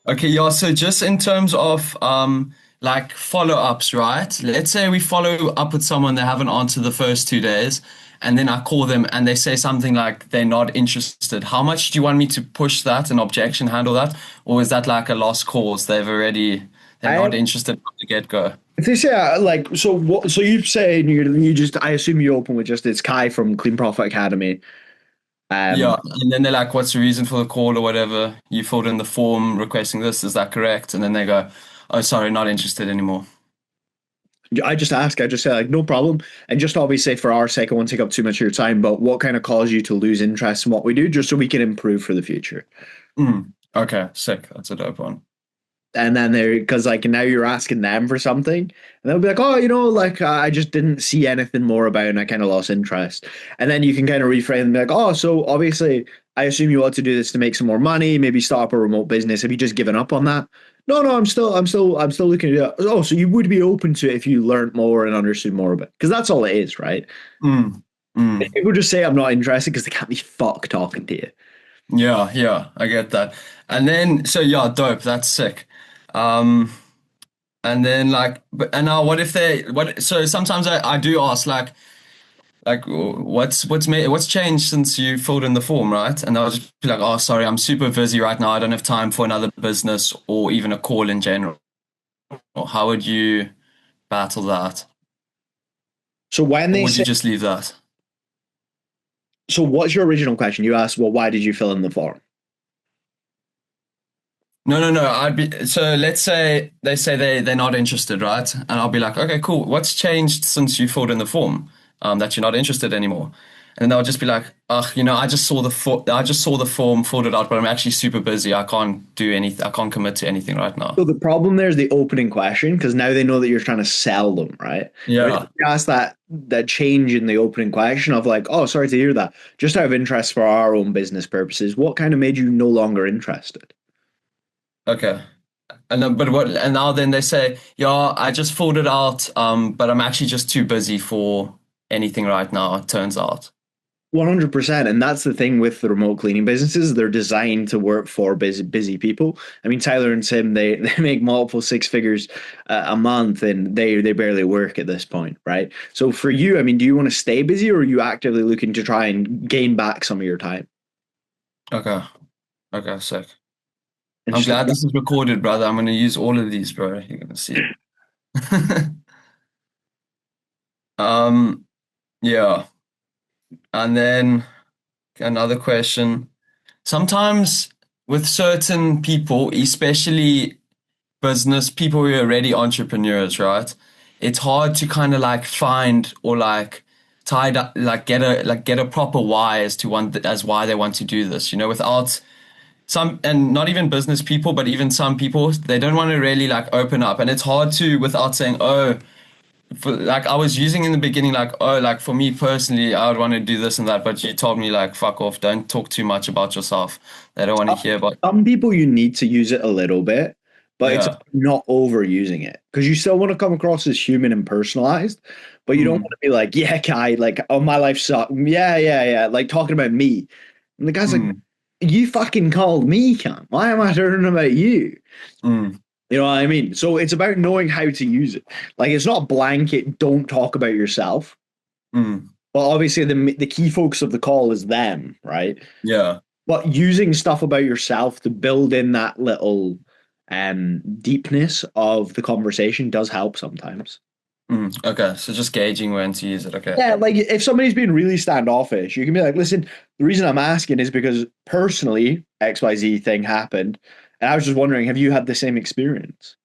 Okay, yeah, so just in terms of like follow-ups, right? Let's say we follow up with someone they haven't answered the first 2 days, and then I call them and they say something like they're not interested. How much do you want me to push that and objection handle that? Or is that like a lost cause? They're I not interested from the get-go. if they say like so what so you say you just I assume you open with just it's Kai from Clean Profit Academy. Yeah, Um and then they're like, what's the reason for the call or whatever? You filled in the form requesting this, is that correct? And then they go, oh, sorry, not interested anymore. I just say like no problem. And just obviously for our sake, I won't take up too much of your time, but what kind of caused you to lose interest in what we do, just so we can improve for the future. Okay, sick. That's a dope one. And then they're because like now you're asking them for something, and they'll be like, oh, like I just didn't see anything more about it and I kind of lost interest. And then you can kind of reframe and be like, oh, so obviously I assume you want to do this to make some more money, maybe start up a remote business. Have you just given up on that? No, no, I'm still looking at it. Oh, so you would be open to it if you learned more and understood more about it. Because that's all it is, right? Mm, If mm. people just say I'm not interested because they can't be fucked talking to you. Yeah, yeah, I get that. And then, so yeah, dope. That's sick. Um, and then like, but and now what if so sometimes I do ask like what's changed since you filled in the form, right? And I'll just be like, oh, sorry, I'm super busy right now. I don't have time for another business or even a call in general. Or how would you battle that? So when Or they would you say, just leave that? so what's your original question? You asked, well, why did you fill in the form? No, no, no. I'd be so let's say they say they're not interested, right? And I'll be like, okay, cool. What's changed since you filled in the form? That you're not interested anymore. And then they'll just be like, ugh, I just saw the form, filled it out, but I'm actually super busy. I can't do anything. I can't commit to anything right now. So the problem there is the opening question because now they know that you're trying to sell them, right? But if Yeah. you ask that change in the opening question of like, oh, sorry to hear that, just out of interest for our own business purposes, what kind of made you no longer interested? Okay. And then, but what? And now then they say, yeah, I just filled it out, but I'm actually just too busy for anything right now. It turns out. 100%. And that's the thing with the remote cleaning businesses. They're designed to work for busy people. I mean, Tyler and Tim, they make multiple six figures a month and they barely work at this point, right? So for you, I mean, do you want to stay busy or are you actively looking to try and gain back some of your time? Okay. Okay. Sick. And I'm just like, glad this is recorded, brother. I'm gonna use all of these, bro. You're gonna see. Um, yeah. And then another question. Sometimes with certain people, especially business people who are already entrepreneurs, right? It's hard to kind of like find or like tied up, like get a proper why as to as why they want to do this, without some, and not even business people, but even some people, they don't want to really like open up. And it's hard to without saying, oh, like I was using in the beginning, like, oh, like for me personally, I would want to do this and that, but you told me like, fuck off, don't talk too much about yourself. They don't want to hear about, some people you need to use it a little bit, but it's yeah. not overusing it because you still want to come across as human and personalized, but you don't want Mm, to be like, yeah, guy, like, oh, my life sucks. Yeah, yeah, yeah. Like talking about me. And the guy's like, mm, you fucking called me, cunt. Why am I learning about you? mm, You know what I mean? So it's about knowing how to use it. Like it's not blanket, don't talk about yourself. mm. But obviously the key focus of the call is them, right? Yeah. But using stuff about yourself to build in that little deepness of the conversation does help sometimes. Okay, so just gauging when to use it. Okay. Yeah, like if somebody's being really standoffish, you can be like, listen, the reason I'm asking is because personally, XYZ thing happened. And I was just wondering, have you had the same experience?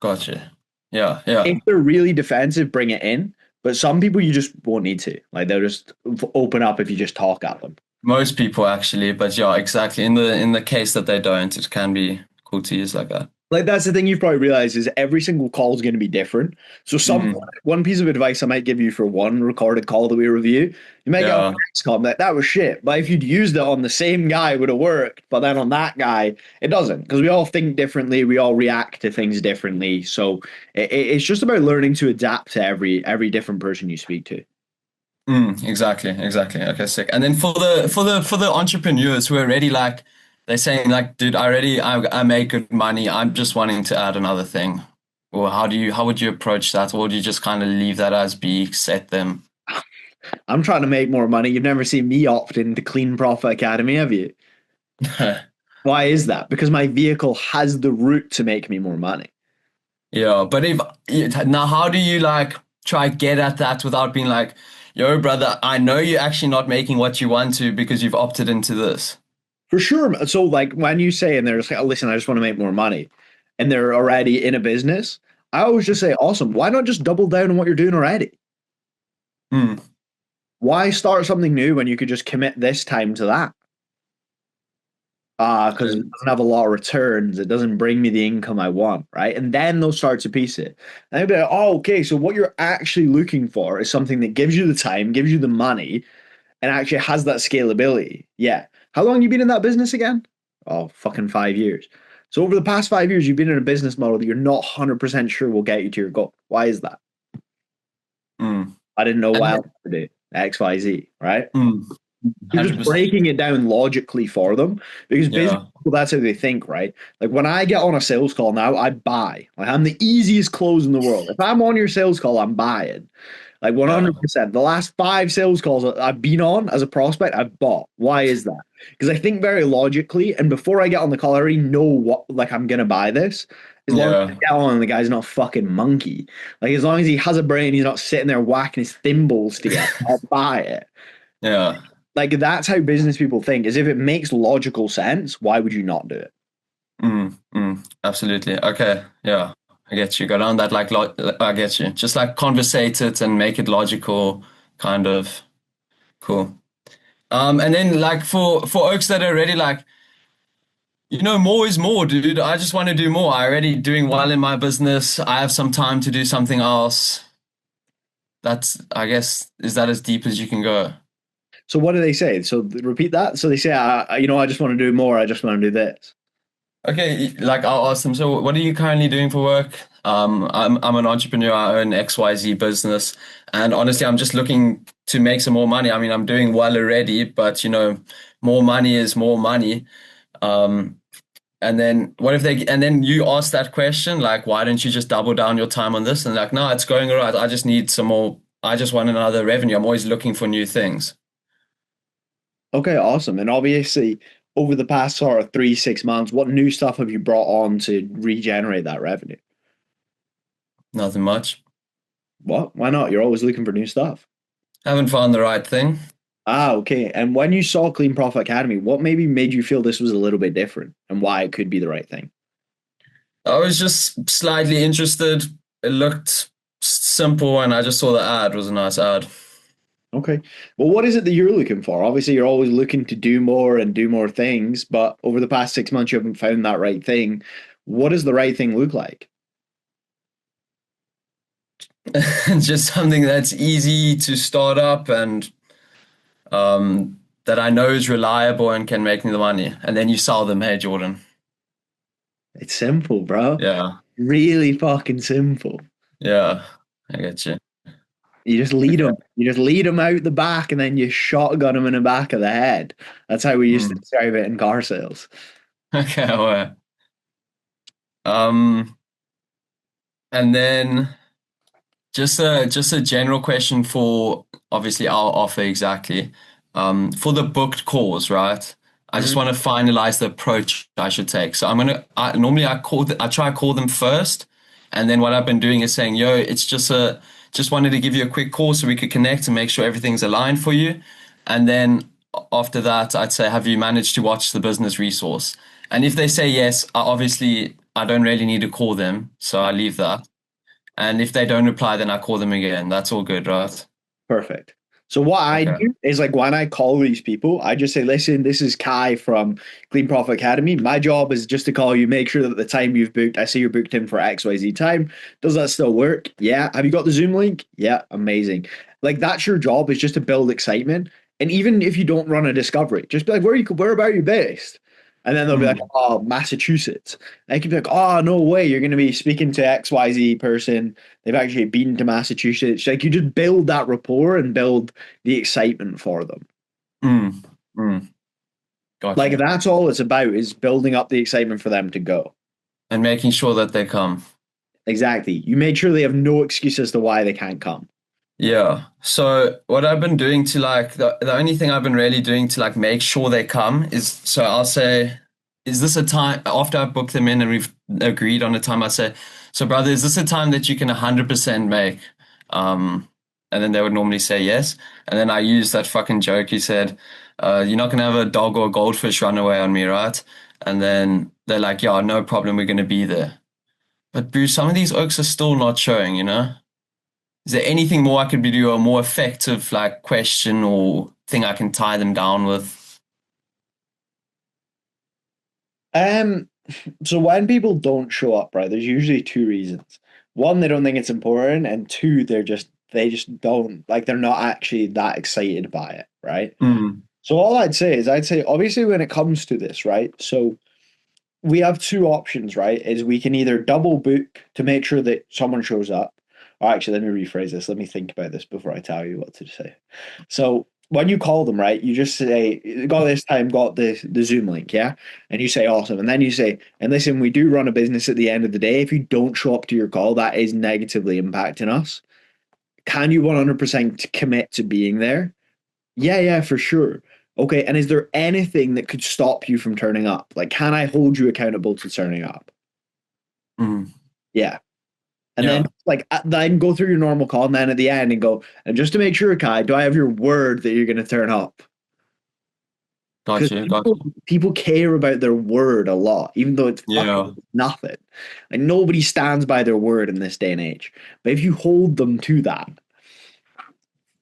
Gotcha. Yeah, If yeah. they're really defensive, bring it in. But some people you just won't need to. Like they'll just open up if you just talk at them. Most people actually, but yeah, exactly. In the case that they don't, it can be cool to use like that. Like that's the thing you've probably realized is every single call is going to be different. So some Mm, one piece of advice I might give you for one recorded call that we review, you might get on yeah. the next call that was shit. But if you'd used it on the same guy, it would have worked. But then on that guy, it doesn't because we all think differently, we all react to things differently. So it's just about learning to adapt to every different person you speak to. Exactly, exactly. Okay, sick. And then for the entrepreneurs who are already like they're saying like, dude, I make good money. I'm just wanting to add another thing. Or how would you approach that? Or do you just kind of leave that as be, set them? I'm trying to make more money. You've never seen me opt into Clean Profit Academy, have you? Why is that? Because my vehicle has the route to make me more money. Yeah, but if now, how do you like try get at that without being like, yo, brother, I know you're actually not making what you want to because you've opted into this. For sure. So, like, when you say, and they're just like, oh, listen, I just want to make more money, and they're already in a business, I always just say, awesome. Why not just double down on what you're doing already? Hmm. Why start something new when you could just commit this time to that? Because it doesn't have a lot of returns. It doesn't bring me the income I want, right? And then they'll start to piece it. And they'll be like, oh, okay, so what you're actually looking for is something that gives you the time, gives you the money, and actually has that scalability. Yeah. How long have you been in that business again? Oh, fucking 5 years. So over the past 5 years, you've been in a business model that you're not 100% sure will get you to your goal. Why is that? Hmm. I didn't know And why else to do X, Y, Z, right? hmm, You're just 100%. breaking it down logically for them because business Yeah. people, that's how they think, right? Like when I get on a sales call now, I buy. Like I'm the easiest close in the world. If I'm on your sales call, I'm buying. Like Yeah. 100%. The last five sales calls I've been on as a prospect, I've bought. Why is that? Because I think very logically, and before I get on the call, I already know what like I'm gonna buy this. As long as I Yeah. get on and the guy's not a fucking monkey. Like as long as he has a brain, he's not sitting there whacking his thimbles together. I'll buy it. Yeah. Like that's how business people think. Is if it makes logical sense, why would you not do it? Absolutely. Okay. Yeah. I get you. Go down that like I get you. Just like conversate it and make it logical, kind of cool. And then like for oaks that are already like, more is more, dude. I just want to do more. I already doing well in my business. I have some time to do something else. That's, I guess, is that as deep as you can go? So what do they say? So repeat that. So they say, I just want to do more. I just want to do this. Okay, like I'll ask them, so what are you currently doing for work? I'm an entrepreneur. I own XYZ business. And honestly, I'm just looking to make some more money. I mean, I'm doing well already, but more money is more money. Um, and then and then you ask that question, like, why don't you just double down your time on this? And like, no, it's going all right. I just need some more. I just want another revenue. I'm always looking for new things. Okay, awesome. And obviously, over the past sort of 3, 6 months, what new stuff have you brought on to regenerate that revenue? Nothing much. What? Why not? You're always looking for new stuff. Haven't found the right thing. Okay. And when you saw Clean Profit Academy, what maybe made you feel this was a little bit different and why it could be the right thing? I was just slightly interested. It looked simple, and I just saw the ad. It was a nice ad. Okay. Well, what is it that you're looking for? Obviously, you're always looking to do more and do more things, but over the past 6 months, you haven't found that right thing. What does the right thing look like? Just something that's easy to start up and that I know is reliable and can make me the money. And then you sell them. Hey, Jordan. It's simple, bro. Yeah, Really fucking simple. yeah, I get you. You just lead them. Okay. You just lead them out the back, and then you shotgun them in the back of the head. That's how we used to Mm. describe it in car sales. Okay, well, um, and then just a general question for obviously our offer exactly. For the booked calls, right? I just Mhm. want to finalize the approach I should take. So normally I try to call them first, and then what I've been doing is saying, yo, it's just wanted to give you a quick call so we could connect and make sure everything's aligned for you. And then after that, I'd say, have you managed to watch the business resource? And if they say yes, obviously I don't really need to call them, so I leave that. And if they don't reply, then I call them again. That's all good, right? Perfect. So what I Okay. do is like when I call these people, I just say, listen, this is Kai from Clean Profit Academy. My job is just to call you, make sure that the time you've booked, I see you're booked in for XYZ time. Does that still work? Yeah. Have you got the Zoom link? Yeah. Amazing. Like that's your job is just to build excitement. And even if you don't run a discovery, just be like, where about you based? And then they'll be like, Mm, oh, Massachusetts. And I can be like, oh, no way. You're going to be speaking to XYZ person. They've actually been to Massachusetts. Like you just build that rapport and build the excitement for them. mm, mm. Like Gotcha. that's all it's about is building up the excitement for them to go. And making sure that they come. Exactly. You make sure they have no excuse as to why they can't come. Yeah. So what I've been doing to like the only thing I've been really doing to like make sure they come is so I'll say, is this a time after I've booked them in and we've agreed on a time, I say, so brother, is this a time that you can 100% make? And then they would normally say yes. And then I use that fucking joke he said, you're not gonna have a dog or a goldfish run away on me, right? And then they're like, yeah, no problem, we're gonna be there. But Bruce, some of these oaks are still not showing, you know? Is there anything more I could be doing, a more effective like question or thing I can tie them down with? Um, so when people don't show up, right, there's usually two reasons. One, they don't think it's important, and two, they just don't like they're not actually that excited by it, right? Mm, So all I'd say obviously when it comes to this, right? So we have two options, right? Is we can either double book to make sure that someone shows up. Or actually, let me rephrase this. Let me think about this before I tell you what to say. So when you call them, right, you just say, got this time, got the Zoom link, yeah? And you say awesome. And then you say, and listen, we do run a business at the end of the day. If you don't show up to your call, that is negatively impacting us. Can you 100% commit to being there? Yeah, yeah, for sure. Okay, and is there anything that could stop you from turning up? Like, can I hold you accountable to turning up? mm, Yeah. And then yeah, like then go through your normal call and then at the end and go, and just to make sure, Kai, do I have your word that you're gonna turn up? got Because you, got you. people care about their word a lot, even though it's Yeah, fucking nothing. Like nobody stands by their word in this day and age. But if you hold them to that,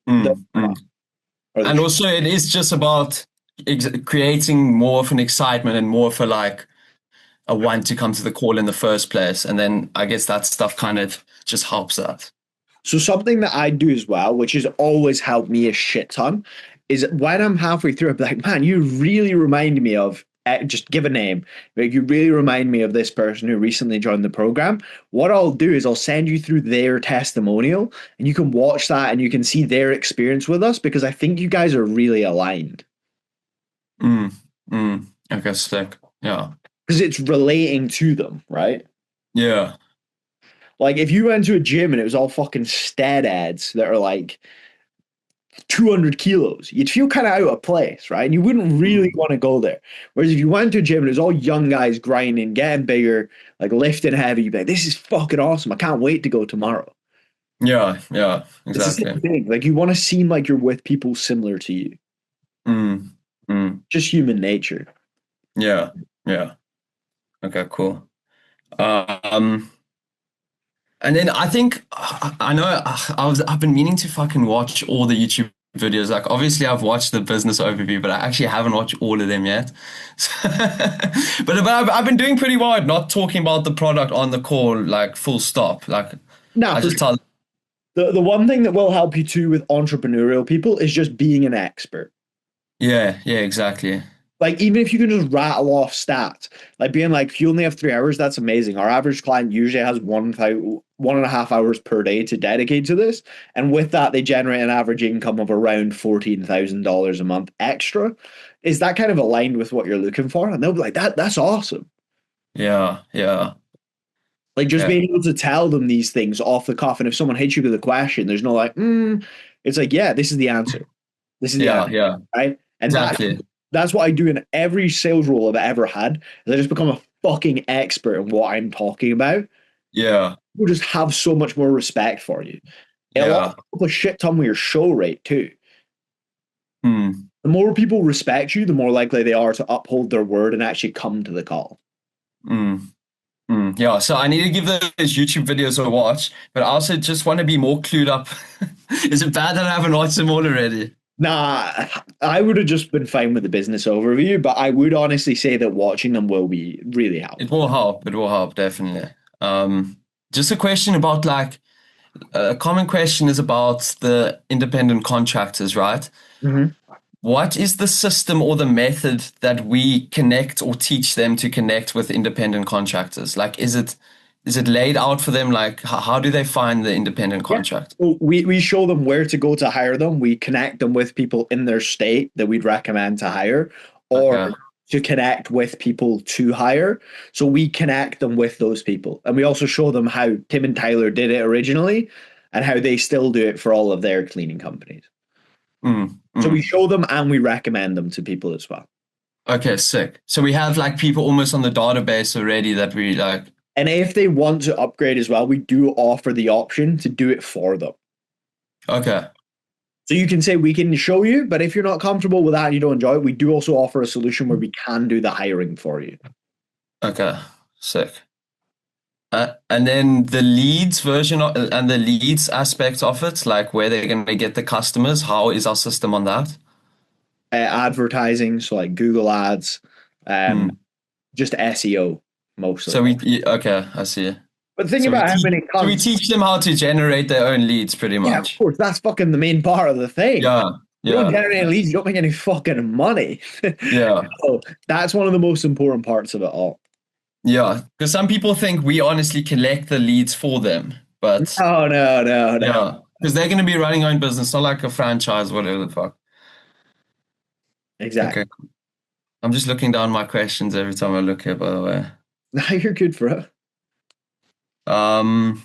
they'll mm, turn mm. up. Or they And should. also it is just about creating more of an excitement and more of a like a want to come to the call in the first place. And then I guess that stuff kind of just helps that. So something that I do as well, which has always helped me a shit ton, is when I'm halfway through, I'm like, man, you really remind me of just give a name. Like you really remind me of this person who recently joined the program. What I'll do is I'll send you through their testimonial and you can watch that and you can see their experience with us because I think you guys are really aligned. Mm, mm. Okay, sick. Yeah. Because it's relating to them, right? Yeah. Like if you went to a gym and it was all fucking stead ads that are like 200 kilos, you'd feel kind of out of place, right? And you wouldn't really Mm. want to go there. Whereas if you went to a gym and it was all young guys grinding, getting bigger, like lifting heavy, you'd be like, this is fucking awesome. I can't wait to go tomorrow. Yeah, yeah, It's the exactly. same thing. Like you want to seem like you're with people similar to you. Mm, mm. Just human nature. Yeah, yeah. Okay, cool. Um, and then I think I know I've been meaning to fucking watch all the YouTube videos. Like obviously I've watched the business overview, but I actually haven't watched all of them yet. But I've been doing pretty well at not talking about the product on the call, like full stop. Like Now, I for just tell, the one thing that will help you too with entrepreneurial people is just being an expert. yeah, yeah, exactly. Like even if you can just rattle off stats, like being like, if you only have 3 hours, that's amazing. Our average client usually has 1.5 hours per day to dedicate to this, and with that, they generate an average income of around $14,000 a month extra. Is that kind of aligned with what you're looking for? And they'll be like, That's awesome. Yeah, yeah, Like just yeah, being able to tell them these things off the cuff, and if someone hits you with a question, there's no like, it's like, yeah, this is the answer. This is the yeah, answer, yeah, right? And exactly. that's what I do in every sales role I've ever had. Is I just become a fucking expert in what I'm talking about. Yeah, People just have so much more respect for you. It'll also yeah. help a shit ton with your show rate too. Hmm. The more people respect you, the more likely they are to uphold their word and actually come to the call. Mm. Mm, yeah, so I need to give those YouTube videos a watch, but I also just want to be more clued up. Is it bad that I haven't watched them all already? Nah, I would have just been fine with the business overview, but I would honestly say that watching them will be really It helpful. will help. It will help, definitely. Just a question about like a common question is about the independent contractors, right? Mhm. What is the system or the method that we connect or teach them to connect with independent contractors? Like, is it laid out for them? Like, how do they find the independent Yeah. contract? So we show them where to go to hire them. We connect them with people in their state that we'd recommend to hire, or Okay. to connect with people to hire. So we connect them with those people. And we also show them how Tim and Tyler did it originally and how they still do it for all of their cleaning companies. Mm, So we mm. show them and we recommend them to people as well. Okay, sick. So we have like people almost on the database already that we like. And if they want to upgrade as well, we do offer the option to do it for them. Okay. So you can say we can show you, but if you're not comfortable with that and you don't enjoy it, we do also offer a solution where we can do the hiring for you. Okay. Sick. And then the leads version and the leads aspect of it, like where they're going to get the customers, how is our system on that? Advertising, so like Google ads, Hmm. just SEO mostly. So okay, I see. But think So we about how teach, many so we cons. teach them how to generate their own leads pretty Yeah, of much. course, that's fucking the main part of the thing. Yeah. You don't Yeah. generate any leads, you don't make any fucking money. Yeah. So that's one of the most important parts of it all. Yeah. Because some people think we honestly collect the leads for them, but No, no, no, no. yeah, because they're going to be running their own business, not like a franchise, whatever the fuck. Exactly. Okay. I'm just looking down my questions every time I look here, by the way. Now you're good for it. Um,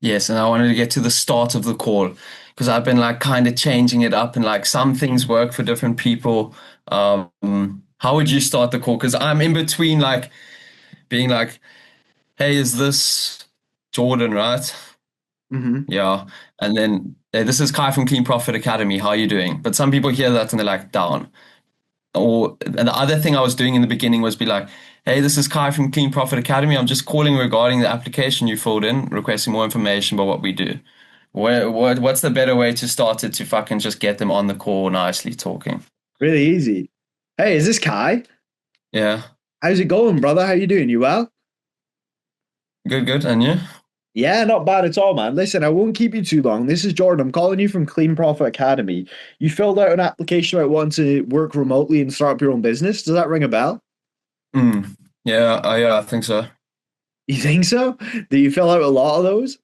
yes, and I wanted to get to the start of the call because I've been like kind of changing it up and like some things work for different people. How would you start the call? Because I'm in between like being like, hey, is this Jordan, right? Mm-hmm. Yeah. And then hey, this is Kai from Clean Profit Academy. How are you doing? But some people hear that and they're like down. And the other thing I was doing in the beginning was be like, hey, this is Kai from Clean Profit Academy. I'm just calling regarding the application you filled in, requesting more information about what we do. What's the better way to start it to fucking just get them on the call nicely talking? Really easy. Hey, is this Kai? Yeah. How's it going, brother? How you doing? You well? Good, good. And you? Yeah, not bad at all, man. Listen, I won't keep you too long. This is Jordan. I'm calling you from Clean Profit Academy. You filled out an application about wanting to work remotely and start up your own business. Does that ring a bell? Mm. Yeah, yeah, I think so. You think so? Do you fill out a lot of those?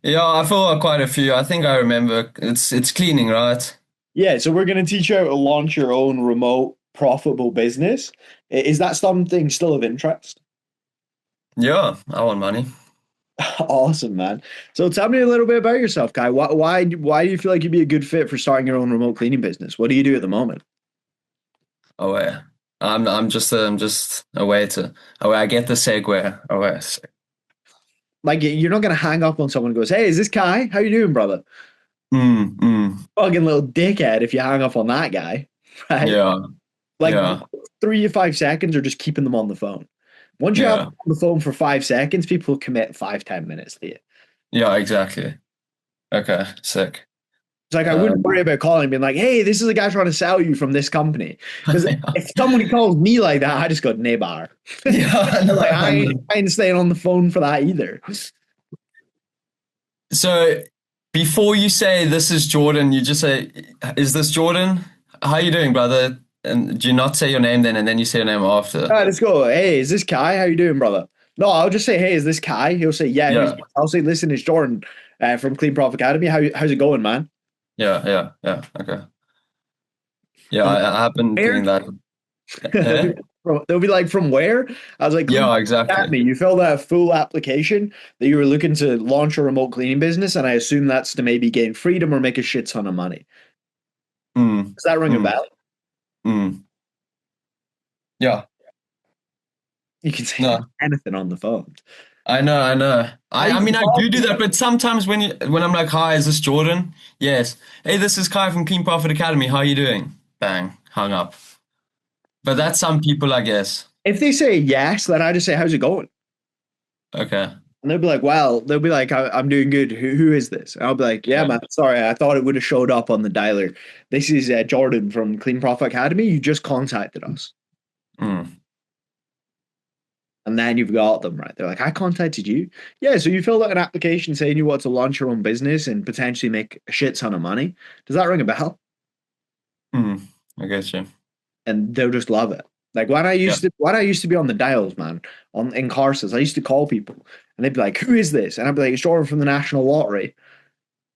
Yeah, I filled out quite a few. I think I remember. It's cleaning, right? Yeah, so we're going to teach you how to launch your own remote profitable business. Is that something still of interest? Yeah, I want money. Awesome, man. So tell me a little bit about yourself, Kai. Why do you feel like you'd be a good fit for starting your own remote cleaning business? What do you do at the moment? Oh yeah. I'm just a way to I get the segue. Oh yeah. Like you're not gonna hang up on someone who goes, "Hey, is this Kai? How you doing, brother?" Mm. Fucking little dickhead if you hang up on that guy, right? Yeah. Like Yeah. 3 to 5 seconds or just keeping them on the phone. Once you have Yeah. them on the phone for 5 seconds, people commit 5, 10 minutes to you. Yeah, exactly. Okay, sick. It's like I wouldn't Um, worry about calling and being like, "Hey, this is a guy trying to sell you from this company." Because yeah. if somebody calls me like that, I just go nebar. Yeah, Like no. I ain't staying on the phone for that either. So before you say this is Jordan, you just say, is this Jordan? How you doing, brother? And do you not say your name then and then you say your name after? All right, let's go. Hey, is this Kai? How you doing, brother? No, I'll just say, "Hey, is this Kai?" He'll say, "Yeah." Yeah. I'll say, "Listen, it's Jordan from Clean Profit Academy. How's it going, man?" Yeah. Okay. Yeah, And I have been where? doing that. they'll be, Eh? they'll be like, "From where?" I was like, "Clean Yeah, Profit exactly. Academy." You filled out a full application that you were looking to launch a remote cleaning business, and I assume that's to maybe gain freedom or make a shit ton of money. Mm, Does that ring a mm, bell? mm. Yeah. You can say No. anything on the phone. I know, I know. How I you mean, I call do that, but sometimes when I'm like, "Hi, is this Jordan?" Yes. Hey, this is Kai from Clean Profit Academy. How you doing? Bang, hung up. But that's some people, I guess. If they say yes, then I just say, "How's it going?" Okay. And they'll be like, "Well," they'll be like, I'm doing good. Who is this?" And I'll be like, "Yeah, Yeah. man, sorry. I thought it would have showed up on the dialer. This is Jordan from Clean Profit Academy. You just contacted us." Mm, And then you've got them, right? They're like, "I contacted you." Yeah, so you filled out an application saying you want to launch your own business and potentially make a shit ton of money. Does that ring a bell? mm. I guess you. And they'll just love it. Like Yeah. when I used to be on the dials, man, on in car sales, I used to call people and they'd be like, "Who is this?" And I'd be like, "It's Jordan from the National Lottery."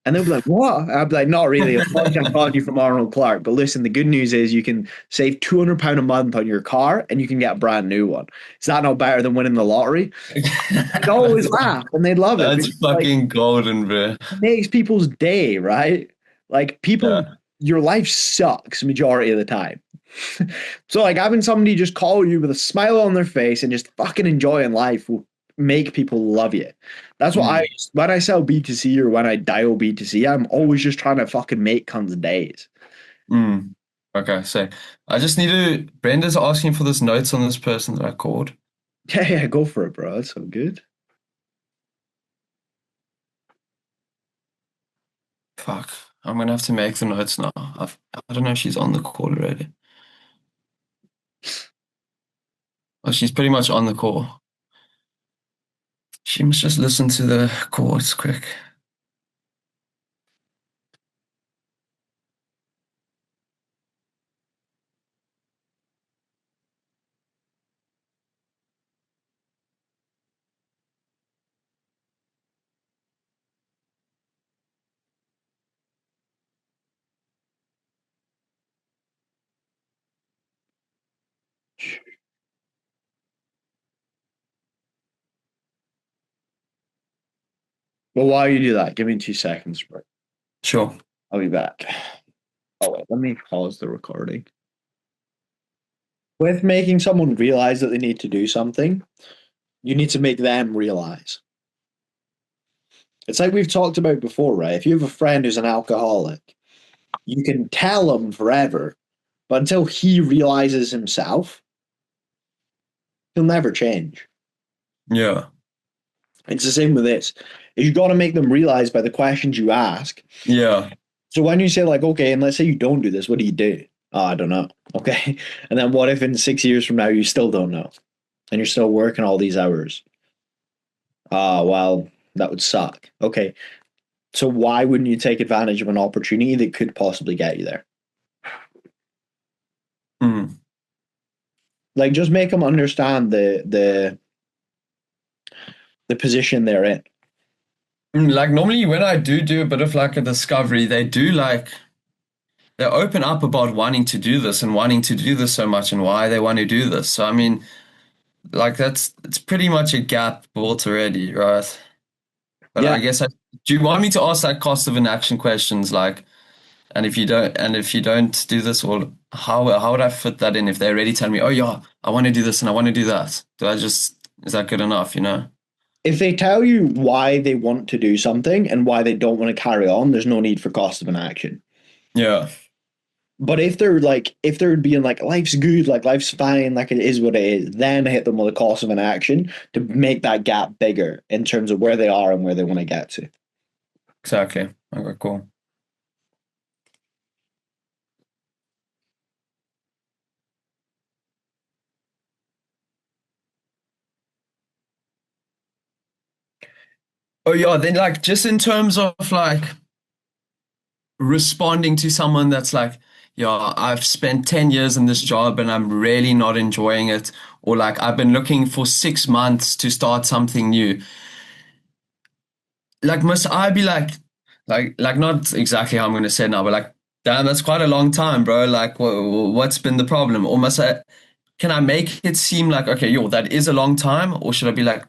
And they'll be like, what? I'd be like, not really. Unfortunately, I called you from Arnold Clark. But listen, the good news is you can save £200 a month on your car and you can get a brand new one. Is that not better than winning the lottery? They'd always laugh and they'd love it. That's Because, like, fucking golden, bro. it makes people's day, right? Like people, Yeah. your life sucks majority of the time. So like having somebody just call you with a smile on their face and just fucking enjoying life will make people love you. That's what I Mm, when I sell B2C or when I dial B2C, I'm always just trying to fucking make cunts days. mm. Okay, so I just need to. Brenda's asking for this notes on this person that I called. Yeah, yeah, go for it, bro. That's so good. Fuck. I'm gonna have to make the notes now. I don't know if she's on the call already. Oh, she's pretty much on the call. She must just listen to the call. It's quick. Well, while you do that, give me 2 seconds, bro. Sure. I'll be back. Oh wait, let me pause the recording. With making someone realize that they need to do something, you need to make them realize. It's like we've talked about before, right? If you have a friend who's an alcoholic, you can tell him forever, but until he realizes himself, he'll never change. Yeah. It's the same with this. You got to make them realize by the questions you ask. Yeah. So when you say like, okay, and let's say you don't do this, what do you do? Oh, I don't know. Okay. And then what if in 6 years from now you still don't know and you're still working all these hours? Ah, well, that would suck. Okay. So why wouldn't you take advantage of an opportunity that could possibly get you there? Mm. Like just make them understand the position they're in. Like normally when I do a bit of like a discovery, they open up about wanting to do this and wanting to do this so much and why they want to do this. So I mean, like it's pretty much a gap built already, right? But Yeah. do you want me to ask like cost of inaction questions like and if you don't do this, or how would I fit that in if they already tell me, oh yeah, I want to do this and I want to do that? Is that good enough, you know? If they tell you why they want to do something and why they don't want to carry on, there's no need for cost of an action. Yeah. But if they're being like, life's good, like life's fine, like it is what it is, then hit them with a cost of an action to make that gap bigger in terms of where they are and where they want to get to. Exactly. Okay, cool. Oh yeah, then like just in terms of like responding to someone that's like, yeah, I've spent 10 years in this job and I'm really not enjoying it, or like I've been looking for 6 months to start something new. Like must I be like not exactly how I'm going to say it now, but like, damn, that's quite a long time, bro. Like, what's been the problem? Or can I make it seem like, okay, yo, that is a long time, or should I be like,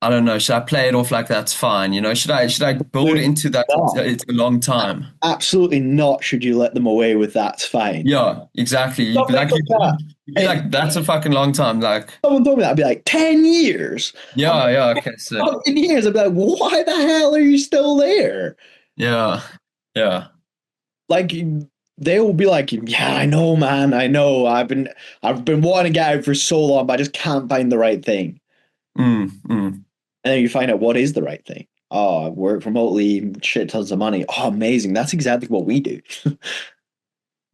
I don't know, should I play it off like that's fine? You know, should I build Absolutely into that not. it's a long time? Absolutely not. Should you let them away with that's fine? Yeah, exactly. Something like that. You'd be like, that's a fucking long time. Like, Someone told me that, I'd be like, 10 years. I'm yeah, like, yeah, okay, sick. fucking years. I'd be like, why the hell are you still there? Yeah, yeah. Like they will be like, yeah, I know, man, I know. I've been wanting to get out for so long, but I just can't find the right thing. Mm. And then you find out what is the right thing. Oh, I work remotely, shit tons of money. Oh, amazing. That's exactly what we do.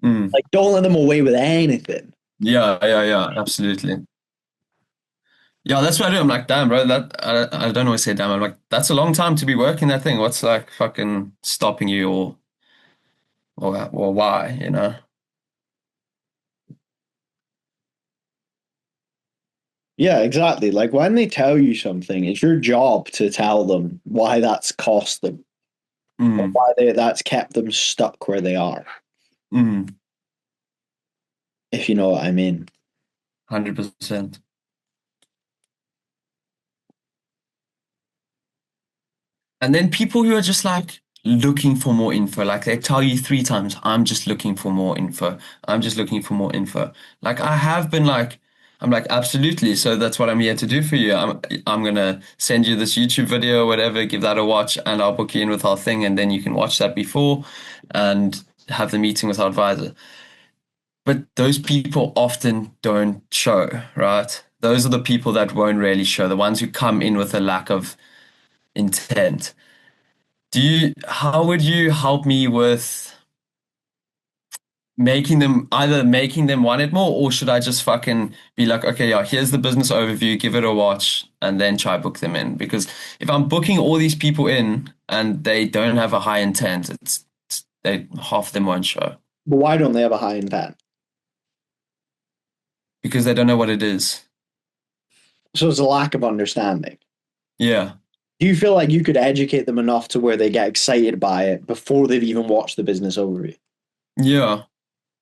Mm. Like, don't let them away with anything. Yeah, absolutely. Yeah, that's what I do. I'm like, damn, bro, I don't always say damn. I'm like, that's a long time to be working that thing. What's like fucking stopping you or why, you know? Yeah, exactly. Like when they tell you something, it's your job to tell them why that's cost them. Mm, why that's kept them stuck where they are, mm, if you know what I mean. 100%. And then people who are just like looking for more info, like they tell you 3 times, I'm just looking for more info. I'm just looking for more info. Like I have been like, I'm like, absolutely. So that's what I'm here to do for you. I'm gonna send you this YouTube video or whatever, give that a watch, and I'll book you in with our thing, and then you can watch that before and have the meeting with our advisor. But those people often don't show, right? Those are the people that won't really show, the ones who come in with a lack of intent. How would you help me with making them want it more, or should I just fucking be like, okay, yeah, here's the business overview, give it a watch, and then try book them in? Because if I'm booking all these people in and they don't have a high intent, they half of them won't show But why don't they have a high intent? because they don't know what it is. So it's a lack of understanding. Yeah, Do you feel like you could educate them enough to where they get excited by it before they've even watched the business overview? yeah.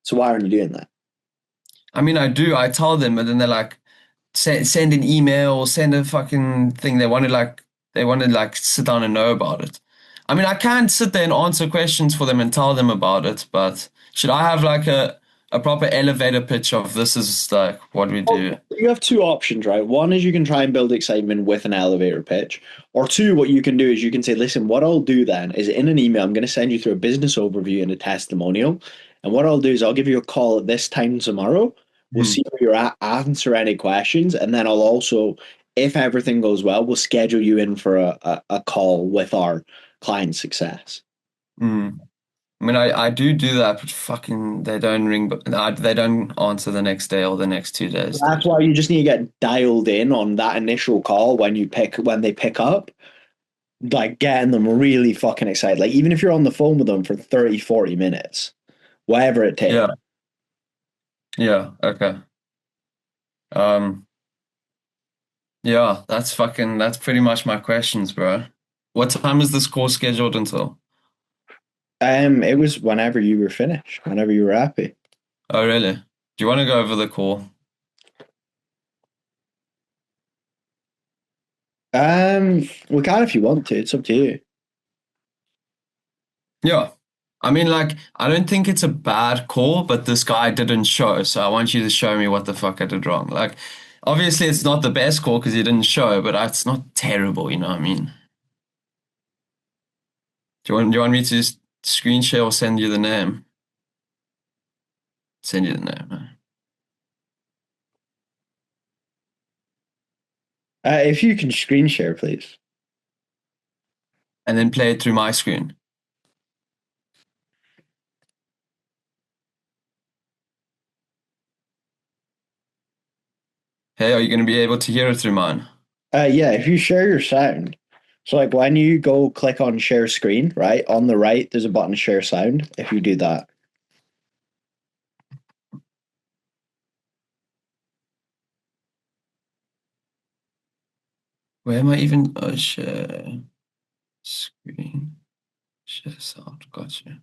So why aren't you doing that? I mean, I do. I tell them, and then they're like, send an email, send a fucking thing. They want to like sit down and know about it. I mean, I can sit there and answer questions for them and tell them about it, but should I have like a proper elevator pitch of this is like what we Well, do? you have two options, right? One is you can try and build excitement with an elevator pitch. Or two, what you can do is you can say, listen, what I'll do then is in an email, I'm going to send you through a business overview and a testimonial. And what I'll do is I'll give you a call at this time tomorrow. We'll Hmm. see where you're at, answer any questions. And then I'll also, if everything goes well, we'll schedule you in for a call with our client success. Hmm. I mean, I do that, but fucking they don't ring, but they don't answer the next day or the next 2 days, That's dude. why you just need to get dialed in on that initial call when they pick up, like getting them really fucking excited. Like even if you're on the phone with them for 30, 40 minutes, whatever it takes. Yeah, yeah, okay. Um, yeah, that's pretty much my questions, bro. What time is this course scheduled until? It was whenever you were finished, whenever you were happy. Oh, really? Do you want to go over the call? We can if you want to. It's up to you. Yeah. I mean, like, I don't think it's a bad call, but this guy didn't show, so I want you to show me what the fuck I did wrong. Like, obviously, it's not the best call because he didn't show, but it's not terrible, you know what I mean? Do you want me to just screen share or send you the name? Send you the name, man. If you can screen share, please. And then play it through my screen. Hey, are you going to be able to hear it through mine? Yeah, if you share your sound. So like when you go click on share screen, right? On the right, there's a button share sound. If you do that. Where am I even? Oh, share screen. Share sound. Gotcha.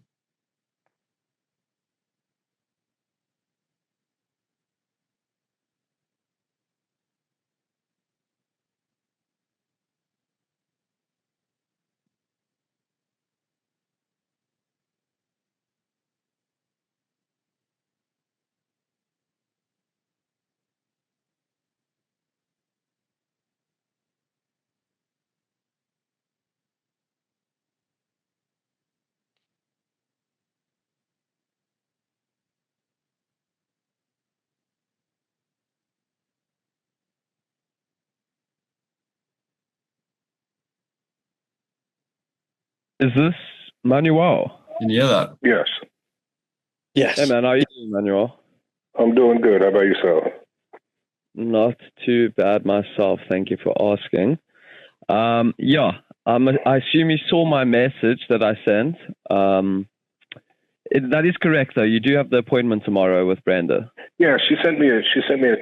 Is this Manuel? Can you hear that? Yes, Yes. Hey man, how are you doing, Manuel? I'm doing good. How about yourself? Not too bad myself. Thank you for asking. Yeah, I assume you saw my message that I sent. That is correct, though. You do have the appointment tomorrow with Brenda. Yeah, she sent me a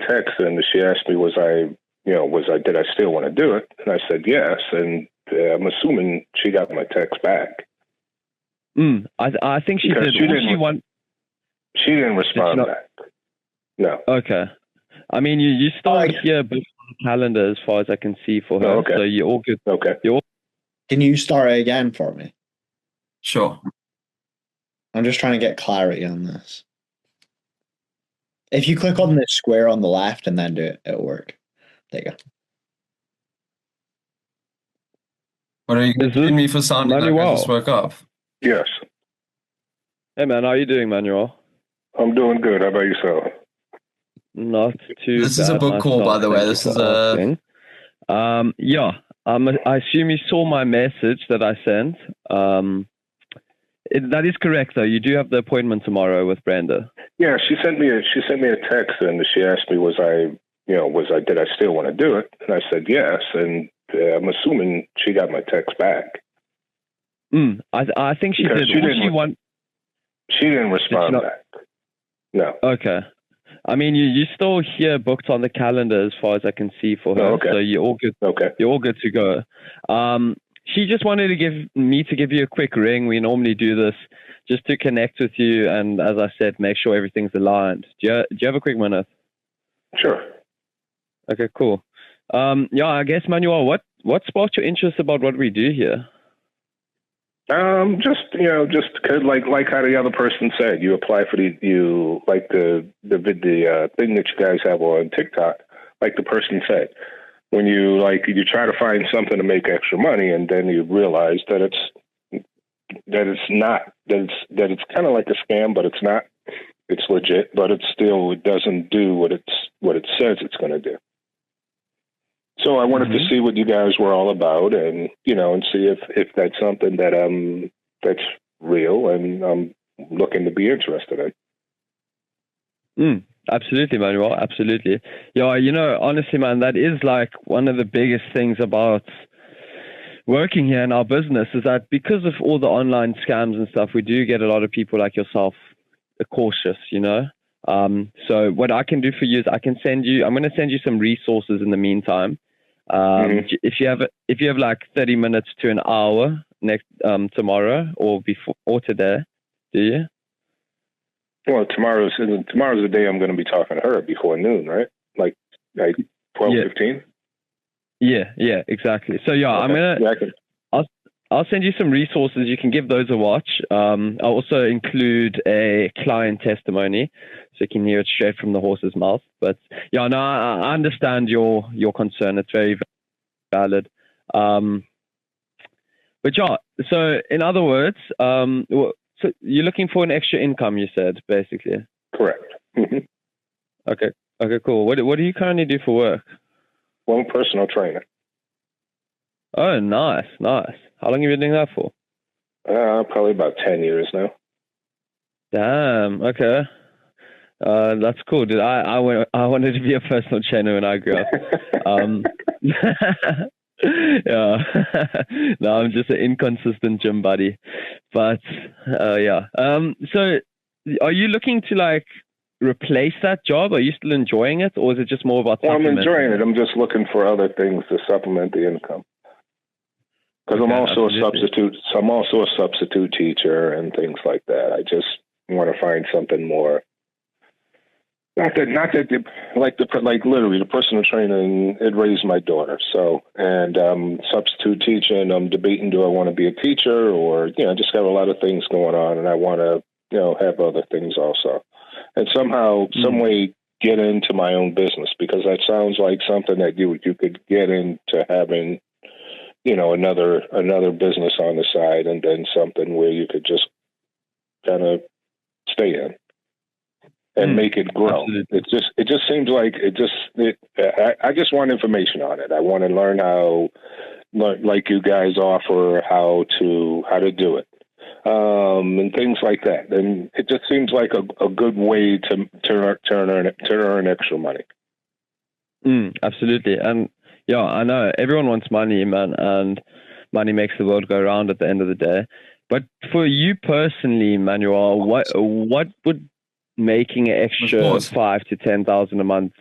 text and she asked me did I still want to do it? And I said yes, and I'm assuming she got my text back. I think she Because did. she All didn't- she want. She didn't respond not- back. No. Okay. I mean, you still Alright. here booked on the calendar as far as I can see for her. Oh, okay. So you're all good. Okay. Can you start it again for me? Sure. I'm just trying to get clarity on this. If you click on this square on the left and then do it, it'll work. There you go. What are you Is giving this me for sounding like I Manuel? just woke up? Yes. Hey man, how are you doing, Manuel? I'm doing good. How about yourself? Not too. This is a bad book call, myself, by the way. thank you This is for a- asking. Yeah. I assume you saw my message that I sent. That is correct, though. You do have the appointment tomorrow with Brenda. Yeah, she sent me a text and she asked me, did I still want to do it? And I said yes, and I'm assuming she got my text back. I think she Because did. she All didn't- she want. She didn't respond not- back. No. Okay. I mean, you're still here booked on the calendar as far as I can see for her. Oh, okay. So you're all good. Okay. You're all good to go. She just wanted to give you a quick ring. We normally do this just to connect with you and, as I said, make sure everything's aligned. Do you have a quick minute? Sure. Okay, cool. Yeah, I guess, Manuel, what sparked your interest about what we do here? Just 'cause like how the other person said, you apply for the thing that you guys have on TikTok. Like the person said, when you try to find something to make extra money, and then you realize that it's kind of like a scam, but it's not. It's legit, but it doesn't do what it says it's going to do. So I wanted to see what you guys were all about, and see if that's something that's real, and I'm looking to be interested in. Absolutely, Manuel. Absolutely. Yeah, honestly, man, that is like one of the biggest things about working here in our business is that because of all the online scams and stuff, we do get a lot of people like yourself cautious, So what I can do for you is I'm going to send you some resources in the meantime. If you have like 30 minutes to an hour next tomorrow or today, do you? Well, tomorrow's the day I'm going to be talking to her before noon, right? Like 12:15. Yeah, exactly. So yeah, Okay. I'll send you some resources. You can give those a watch. I'll also include a client testimony, so you can hear it straight from the horse's mouth. But yeah, no, I understand your concern. It's very valid. But yeah, so in other words, so you're looking for an extra income, you said, basically. Correct. Mm-hmm. Okay, cool. What do you currently do for work? Well, I'm a personal trainer. Oh, nice. How long have you been doing that for? Probably about 10 years now. Damn. Okay. That's cool, dude. I wanted to be a personal trainer when I grew up. Yeah. No, I'm just an inconsistent gym buddy. But yeah. So are you looking to replace that job? Are you still enjoying it, or is it just more about? Well, I'm enjoying it. I'm just looking for other things to supplement the income. Because I'm also a substitute. So I'm also a substitute teacher and things like that. I just want to find something more. Not that literally the personal training, it raised my daughter. So, and substitute teaching, I'm debating, do I want to be a teacher, or, I just got a lot of things going on, and I want to, have other things also. And somehow, some way get into my own business, because that sounds like something that you could get into having, another business on the side, and then something where you could just kind of stay in and make it grow. Absolutely. It just seems like I just want information on it. I want to learn how, like you guys offer, how to do it, and things like that. And it just seems like a good way to earn extra money. Absolutely. And yeah, I know everyone wants money, man, and money makes the world go round at the end of the day. But for you personally, Manuel, what would making an extra 5,000 to 10,000 a month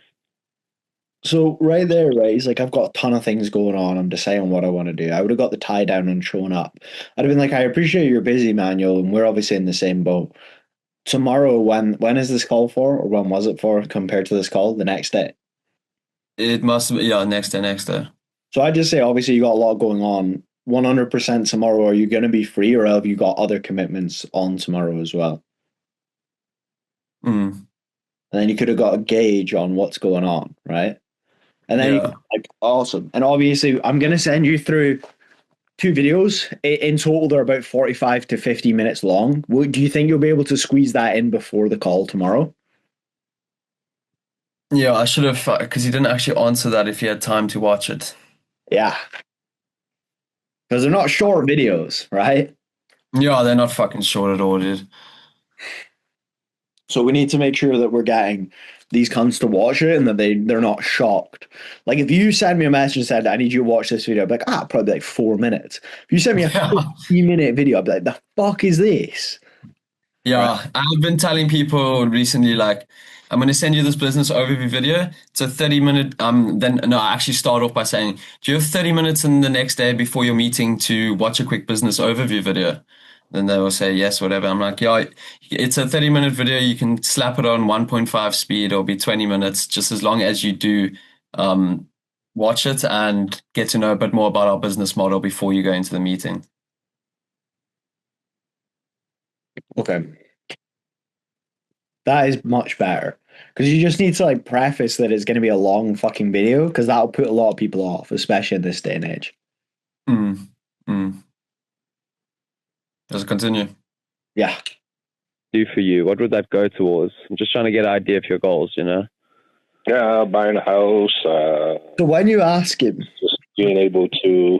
So right there, right, he's like, I've got a ton of things going on. I'm deciding what I want to do. I would have got the tie down and shown up. I'd have been like, I appreciate you're busy, Manuel, and we're obviously in the same boat. Tomorrow, when is this call for, or when was it for compared to this call? The next day. It must be, yeah, next day, next day. So I just say, obviously, you got a lot going on. 100% tomorrow. Are you going to be free, or have you got other commitments on tomorrow as well? Mm, And then you could have got a gauge on what's going on, right? And then you yeah. like, awesome. And obviously, I'm going to send you through 2 videos. In total, they're about 45 to 50 minutes long. Do you think you'll be able to squeeze that in before the call tomorrow? Yeah, I should have, because he didn't actually answer that if he had time to watch it. Yeah. Because they're not short videos, right? Yeah, they're not fucking short at all, dude. So we need to make sure that we're getting these cunts to watch it and that they're not shocked. Like if you send me a message and said, I need you to watch this video, I'd be like, probably like 4 minutes. If you send me a Yeah. 15-minute video, I'd be like, the fuck is this? Yeah, Right. I've been telling people recently, like, I'm going to send you this business overview video. It's a 30-minute, then, no, I actually start off by saying, do you have 30 minutes in the next day before your meeting to watch a quick business overview video? Then they will say, yes, whatever. I'm like, yeah, it's a 30-minute video. You can slap it on 1.5 speed. It'll be 20 minutes, just as long as you do watch it and get to know a bit more about our business model before you go into the meeting. Okay. That is much better. Because you just need to like preface that it's going to be a long fucking video because that'll put a lot of people off, especially in this day and age. Mm, mm. Does it continue? Yeah. Do for you? What would that go towards? I'm just trying to get an idea of your goals, you know? Yeah, buying a house. So when you ask him, Just being able to.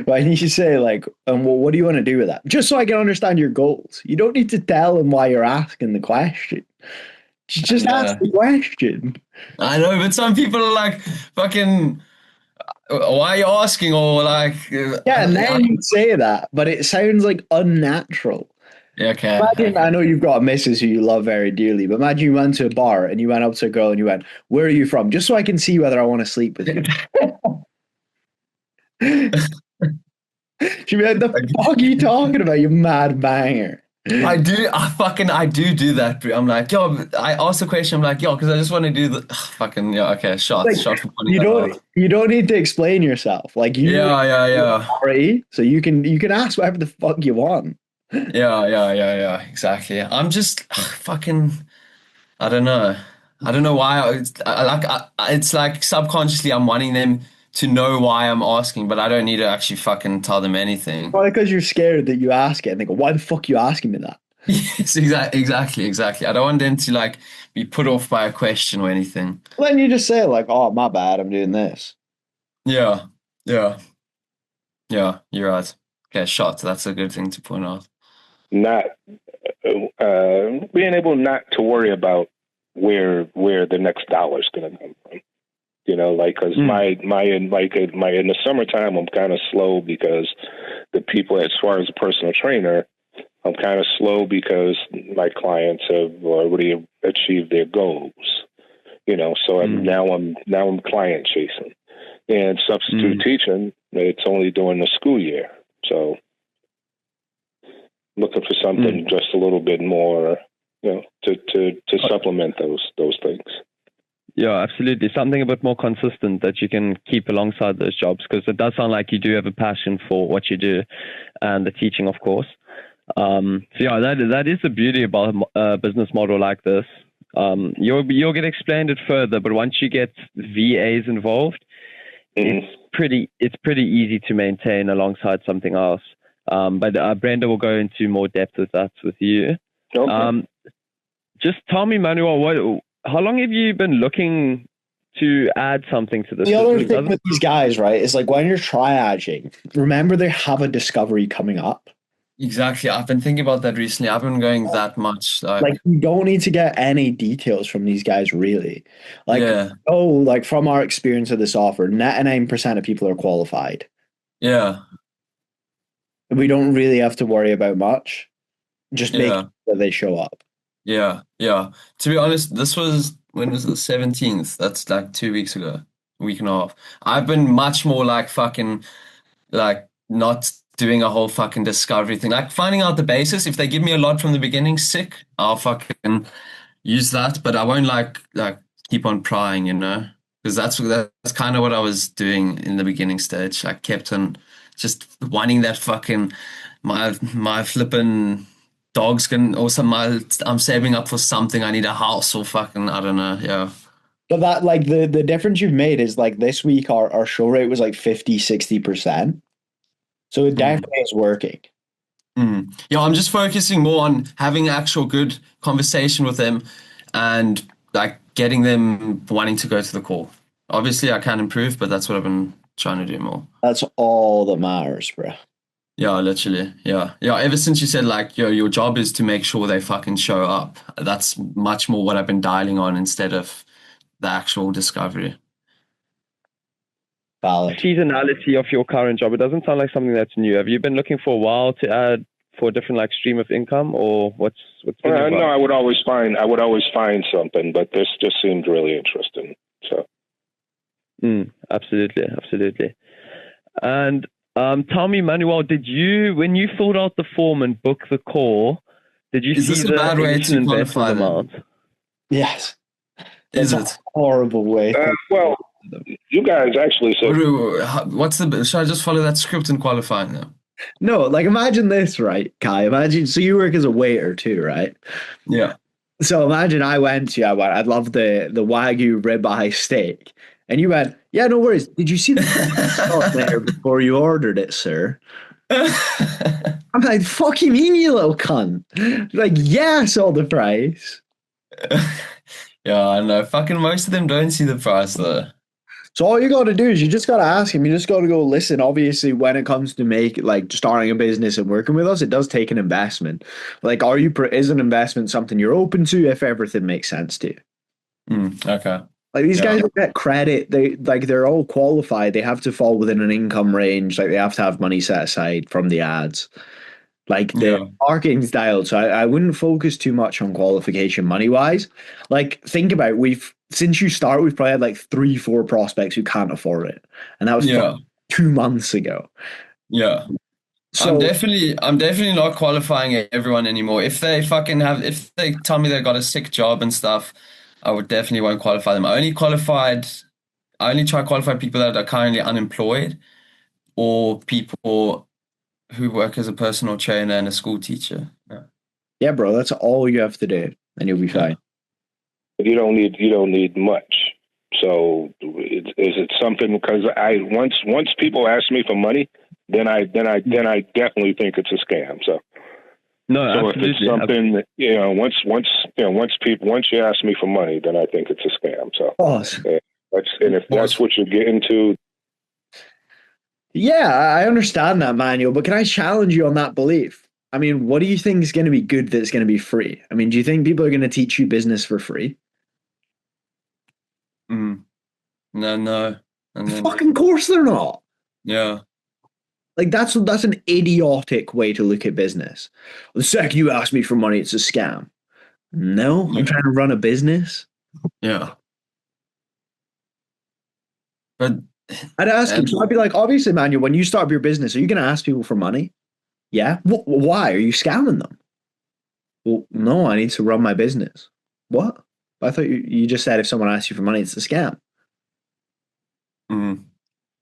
when you say like, well, what do you want to do with that? Just so I can understand your goals. You don't need to tell him why you're asking the question. Just ask the question. I know, but some people are like, fucking, why are you asking? Or like, Yeah, and then you say that, but it sounds like unnatural. okay, Imagine, I okay. know you've got a missus who you love very dearly, but imagine you went to a bar and you went up to a girl and you went, where are you from? Just so I can see whether I want to sleep with you. She'd be like, the fuck are you talking about, you mad banger? I do that, bro. I'm like, yo, I asked the question, I'm like, yo, because I just want to do the, fucking, yeah, okay, Like, shot for pointing you that don't out. you don't need to explain yourself. Like you Yeah. already, so you can ask whatever the fuck you want. Yeah, exactly. I'm just fucking, I don't know. I don't know why. It's like subconsciously I'm wanting them to know why I'm asking, but I don't need to actually fucking tell them anything. Probably because you're scared that you ask it and they go, why the fuck you asking me that? Yes, exactly. I don't want them to like be put off by a question or anything. Well, then you just say like, oh, my bad, I'm doing this. Yeah, yeah, yeah, you're right. Okay, shot. That's a good thing to point out. Not being able not to worry about where the next dollar is going to come from. You know, like because my in the summertime I'm kind of slow because the people, as far as a personal trainer, I'm kind of slow because my clients have already achieved their goals. You know, so now I'm client chasing, and substitute teaching. It's only during the school year, so looking for something just a little bit more, you know, to supplement those things. Yeah, absolutely. Something a bit more consistent that you can keep alongside those jobs, because it does sound like you do have a passion for what you do and the teaching, of course. So yeah, that is the beauty about a business model like this. You'll get explained it further, but once you get VAs involved, it's pretty easy to maintain alongside something else. But Brenda will go into more depth with that with you. Okay. Just tell me, Manuel, how long have you been looking to add something to this? The other thing with these guys, right, is like when you're triaging, remember they have a discovery coming up. Exactly. I've been thinking about that recently. I've been going that much. Like you don't need to get any details from these guys really. Like, yeah, like from our experience of this offer, 99% of people are qualified. yeah, We don't really have to worry about much. Just make yeah. sure that they show up. Yeah. To be honest, this was when was it? The 17th. That's like 2 weeks ago, a week and a half. I've been much more like fucking like not doing a whole fucking discovery thing. Like finding out the basis. If they give me a lot from the beginning, sick. I'll fucking use that, but I won't like keep on prying, you know, because that's kind of what I was doing in the beginning stage. I kept on just wanting that fucking my flipping dogs can also my I'm saving up for something. I need a house or fucking I don't know. Yeah. But that like the difference you've made is like this week our show rate was like 50-60%. So it Mm. definitely is working. Yeah, I'm just focusing more on having actual good conversation with them and like getting them wanting to go to the call. Obviously, I can improve, but that's what I've been trying to do more. That's all that matters, bro. Yeah, literally. Yeah. Yeah. Ever since you said like your job is to make sure they fucking show up, that's much more what I've been dialing on instead of the actual discovery. Valid. Seasonality of your current job. It doesn't sound like something that's new. Have you been looking for a while to add for a different like stream of income, or what's been your No, vibe? I would always find something, but this just seemed really interesting. So Absolutely, absolutely. And tell me, Manuel, when you filled out the form and booked the call, did you Is see this a the bad way initial to qualify investment them? amount? Yes. Is That's it? a horrible way. well, you guys actually said What's the? Should I just follow that script and qualify now? No, like imagine this, right, Kai? Imagine so you work as a waiter too, right? Yeah. So imagine I went to you, I'd love the Wagyu ribeye steak. And you went, yeah, no worries. Did you see the price on there before you ordered it, sir? I'm like, fuck you mean, you little cunt? Like, yeah, I saw the price. Yeah, I know. Fucking most of them don't see the price though. So all you got to do is you just got to ask him. You just got to go listen. Obviously, when it comes to like starting a business and working with us, it does take an investment. Like, is an investment something you're open to if everything makes sense to you? Okay. Like these Yeah. guys get credit. They're all qualified. They have to fall within an income range. Like they have to have money set aside from the ads. Like the Yeah. marketing's dialed. So I wouldn't focus too much on qualification money wise. Like think about since you start, we've probably had like 3-4 prospects who can't afford it. And that was Yeah. 2 months ago. Yeah. So I'm definitely not qualifying everyone anymore. If they tell me they got a sick job and stuff, I would definitely won't qualify them. I only try to qualify people that are currently unemployed or people who work as a personal trainer and a school teacher. Yeah. yeah, bro, that's all you have to do, and you'll be fine. you don't need much. So is it something? Because once people ask me for money, then I definitely think it's a scam. So No, if it's something that, once you ask me for money, then I think it's a scam. So Boss. if that's what you're getting to. Yeah, I understand that, Manuel, but can I challenge you on that belief? I mean, what do you think is going to be good that's going to be free? I mean, do you think people are going to teach you business for free? No. And then, Fucking course they're not. yeah. Like that's an idiotic way to look at business. The second you ask me for money, it's a scam. No, I'm trying to run a business. Yeah. But I'd ask him. So I'd be like, obviously, Manuel, when you start up your business, are you going to ask people for money? Yeah. Why? Are you scamming them? Well, no, I need to run my business. What? I thought you just said if someone asks you for money, it's a scam.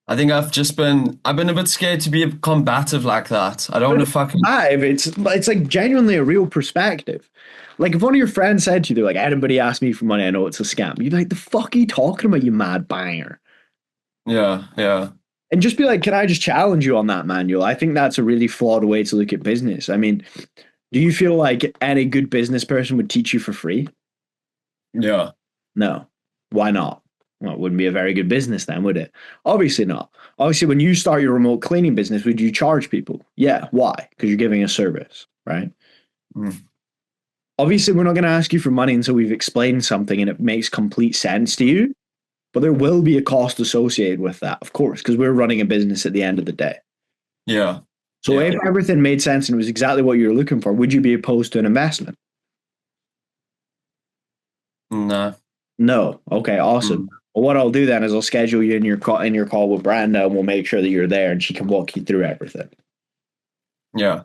I think I've been a bit scared to be combative like that. I don't want to fucking. It's like genuinely a real perspective. Like if one of your friends said to you, they're like, anybody asked me for money, I know it's a scam. You'd be like, the fuck are you talking about, you mad banger? Yeah, yeah. And just be like, can I just challenge you on that, Manuel? I think that's a really flawed way to look at business. I mean, do you feel like any good business person would teach you for free? Yeah. No. Why not? Well, it wouldn't be a very good business then, would it? Obviously not. Obviously, when you start your remote cleaning business, would you charge people? Yeah. Why? Because you're giving a service, right? Obviously, we're not going to ask you for money until we've explained something and it makes complete sense to you. But there will be a cost associated with that, of course, because we're running a business at the end of the day. Yeah. So if everything made sense and it was exactly what you were looking for, would you be opposed to an investment? No. No. Okay, awesome. Well, what I'll do then is I'll schedule you in your call with Branda, and we'll make sure that you're there, and she can walk you through everything. Yeah,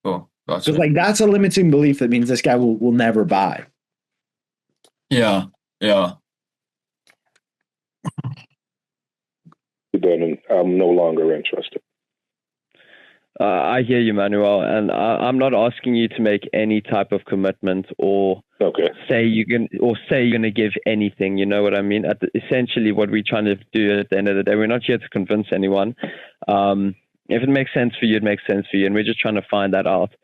cool. Because Gotcha. like that's a limiting belief that means this guy will never buy. Yeah. Then I'm no longer interested. I hear you, Manuel, and I'm not asking you to make any type of commitment or say you're going to give anything. You know what I mean? Essentially, what we're trying to do at the end of the day, we're not here to convince anyone. If it makes sense for you, it makes sense for you, and we're just trying to find that out.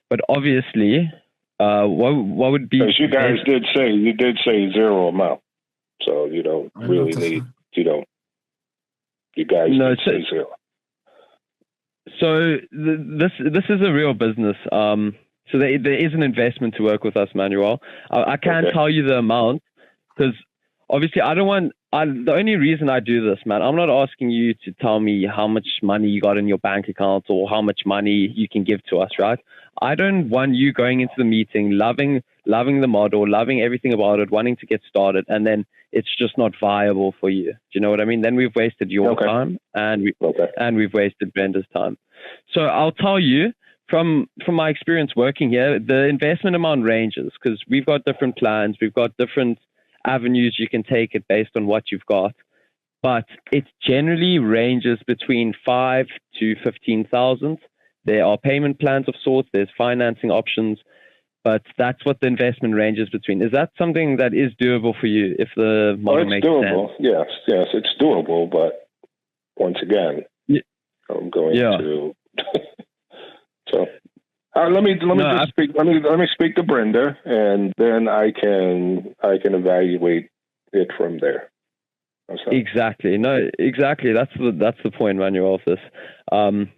But obviously, what would be? Because you guys did say zero amount, so you don't really need You guys did say zero. So this is a real business. So there is an investment to work with us, Manuel. I can't tell you the amount because obviously I don't want. The only reason I do this, man, I'm not asking you to tell me how much money you got in your bank account or how much money you can give to us, right? I don't want you going into the meeting, loving the model, loving everything about it, wanting to get started, and then it's just not viable for you. Do you know what I mean? Then we've wasted your time and we've wasted Brenda's time. So I'll tell you from my experience working here, the investment amount ranges because we've got different plans, we've got different avenues you can take it based on what you've got, but it generally ranges between 5 to 15,000. There are payment plans of sorts, there's financing options, but that's what the investment ranges between. Is that something that is doable for you if the model makes doable. sense? Yes, it's doable, but once again, I'm going to. So let me speak to Brenda, and then I can evaluate it from there. Exactly. No, exactly. That's the point, Manuel, of this. I'm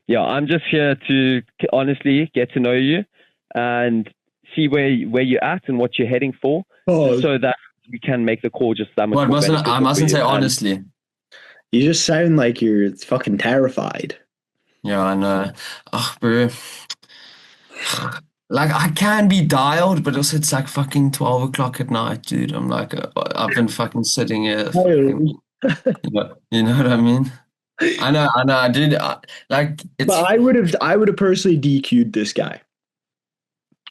just here to honestly get to know you and see where you're at and what you're heading for, so that we can make the call just that much more beneficial. I mustn't say honestly. You just sound like you're fucking terrified. Yeah, I know. Oh, bro. Like, I can be dialed, but also it's like fucking 12 o'clock at night, dude. I'm like, I've been fucking sitting here. You know what I mean? I know, I did. It's. But I would have personally DQ'd this guy.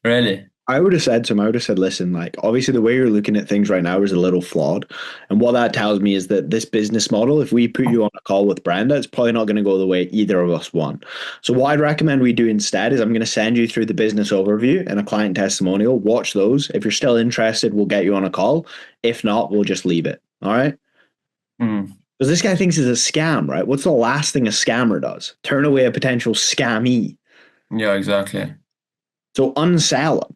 Really? I would have said to him, listen, like, obviously the way you're looking at things right now is a little flawed. And what that tells me is that this business model, if we put you on a call with Brenda, it's probably not going to go the way either of us want. So what I'd recommend we do instead is I'm going to send you through the business overview and a client testimonial. Watch those. If you're still interested, we'll get you on a call. If not, we'll just leave it. All right? Because this guy thinks it's a scam, right? What's the last thing a scammer does? Turn away a potential scammy. Yeah, exactly. So unsell them.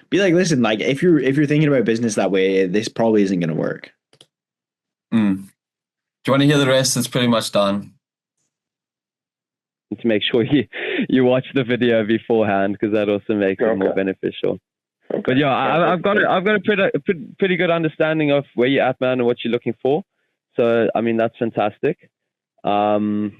Be like, listen, like if you're thinking about business that way, this probably isn't going to work. Do you want to hear the rest? It's pretty much done. To make sure you watch the video beforehand, because that also makes it more beneficial. But yeah, I've got a pretty good understanding of where you're at, man, and what you're looking for. So I mean, that's fantastic. And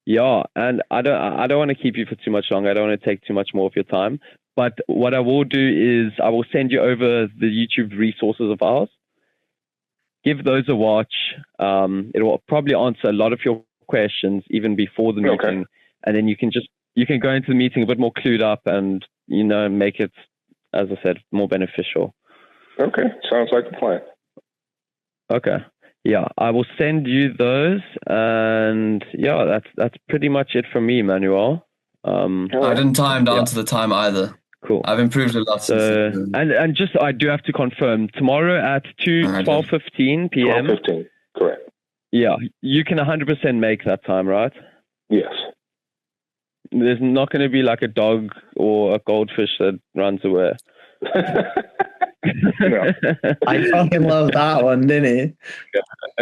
I don't want to keep you for too much longer. I don't want to take too much more of your time. But what I will do is I will send you over the YouTube resources of ours. Give those a watch. It will probably answer a lot of your questions even before the meeting, and then you can go into the meeting a bit more clued up and make it, as I said, more beneficial. Okay, sounds like a plan. Okay. Yeah, I will send you those, and that's pretty much it from me, Manuel. I didn't time down to the time either. Cool. I've improved a lot. And just I do have to confirm tomorrow at 12:15 p.m. 12:15, correct. Yeah, you can 100% make that time, right? Yes. There's not going to be like a dog or a goldfish that runs away. No. I fucking love that one, didn't he?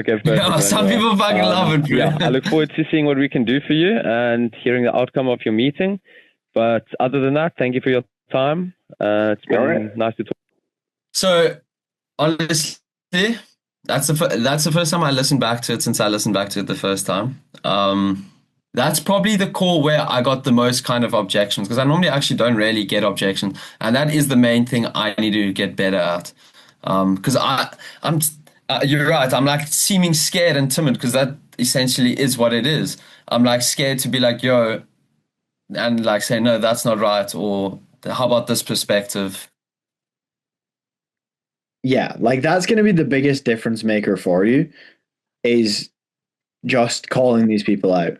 Okay, perfect. Some people fucking love it, bro. Yeah, I look forward to seeing what we can do for you and hearing the outcome of your meeting. But other than that, thank you for your time. It's been nice to talk. So, honestly, that's the first time I listened back to it since I listened back to it the first time. That's probably the call where I got the most kind of objections, because I normally actually don't really get objections, and that is the main thing I need to get better at. Because I'm you're right. I'm like seeming scared and timid because that essentially is what it is. I'm like scared to be like, yo, and like say, no, that's not right, or how about this perspective? Yeah, like that's going to be the biggest difference maker for you is just calling these people out.